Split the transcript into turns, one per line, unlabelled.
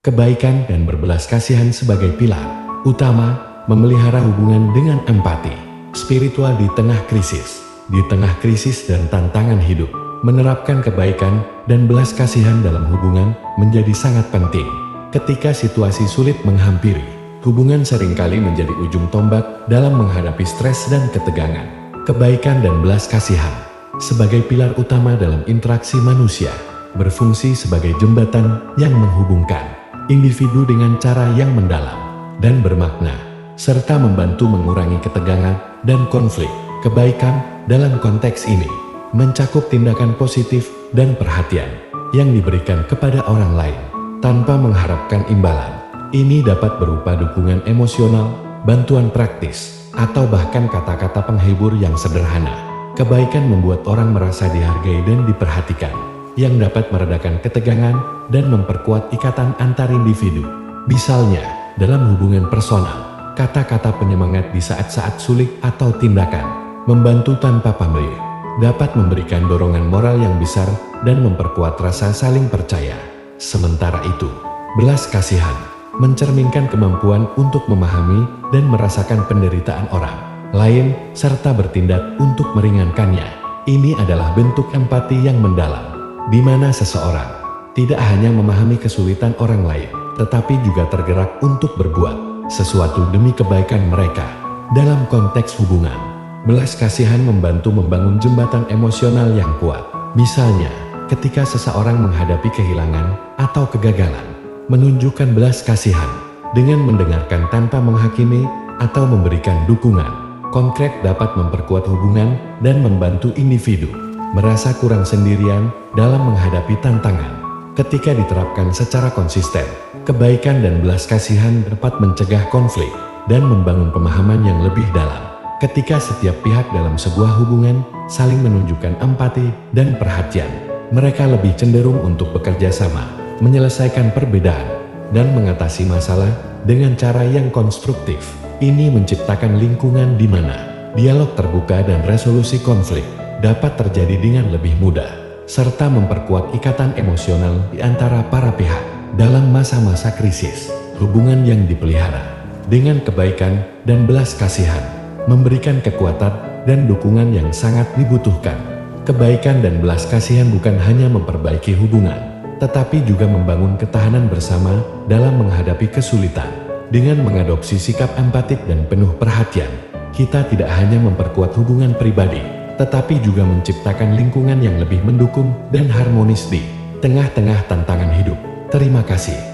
Kebaikan dan berbelas kasihan sebagai pilar utama memelihara hubungan dengan empati spiritual di tengah krisis. Di tengah krisis dan tantangan hidup, menerapkan kebaikan dan belas kasihan dalam hubungan menjadi sangat penting. Ketika situasi sulit menghampiri, hubungan seringkali menjadi ujung tombak dalam menghadapi stres dan ketegangan. Kebaikan dan belas kasihan sebagai pilar utama dalam interaksi manusia, berfungsi sebagai jembatan yang menghubungkan individu dengan cara yang mendalam dan bermakna, serta membantu mengurangi ketegangan dan konflik. Kebaikan dalam konteks ini mencakup tindakan positif dan perhatian yang diberikan kepada orang lain tanpa mengharapkan imbalan. Ini dapat berupa dukungan emosional, bantuan praktis, atau bahkan kata-kata penghibur yang sederhana. Kebaikan membuat orang merasa dihargai dan diperhatikan, yang dapat meredakan ketegangan dan memperkuat ikatan antar individu. Misalnya, dalam hubungan personal, kata-kata penyemangat di saat-saat sulit atau tindakan membantu tanpa pamrih dapat memberikan dorongan moral yang besar dan memperkuat rasa saling percaya. Sementara itu, belas kasihan mencerminkan kemampuan untuk memahami dan merasakan penderitaan orang lain serta bertindak untuk meringankannya. Ini adalah bentuk empati yang mendalam, di mana seseorang tidak hanya memahami kesulitan orang lain, tetapi juga tergerak untuk berbuat sesuatu demi kebaikan mereka. Dalam konteks hubungan, belas kasihan membantu membangun jembatan emosional yang kuat. Misalnya, ketika seseorang menghadapi kehilangan atau kegagalan, menunjukkan belas kasihan dengan mendengarkan tanpa menghakimi atau memberikan dukungan konkret dapat memperkuat hubungan dan membantu individu merasa kurang sendirian dalam menghadapi tantangan. Ketika diterapkan secara konsisten, kebaikan dan belas kasihan dapat mencegah konflik dan membangun pemahaman yang lebih dalam. Ketika setiap pihak dalam sebuah hubungan saling menunjukkan empati dan perhatian, mereka lebih cenderung untuk bekerja sama, menyelesaikan perbedaan, dan mengatasi masalah dengan cara yang konstruktif. Ini menciptakan lingkungan di mana dialog terbuka dan resolusi konflik dapat terjadi dengan lebih mudah, serta memperkuat ikatan emosional di antara para pihak. Dalam masa-masa krisis, hubungan yang dipelihara dengan kebaikan dan belas kasihan memberikan kekuatan dan dukungan yang sangat dibutuhkan. Kebaikan dan belas kasihan bukan hanya memperbaiki hubungan, tetapi juga membangun ketahanan bersama dalam menghadapi kesulitan. Dengan mengadopsi sikap empatik dan penuh perhatian, kita tidak hanya memperkuat hubungan pribadi, tetapi juga menciptakan lingkungan yang lebih mendukung dan harmonis di tengah-tengah tantangan hidup. Terima kasih.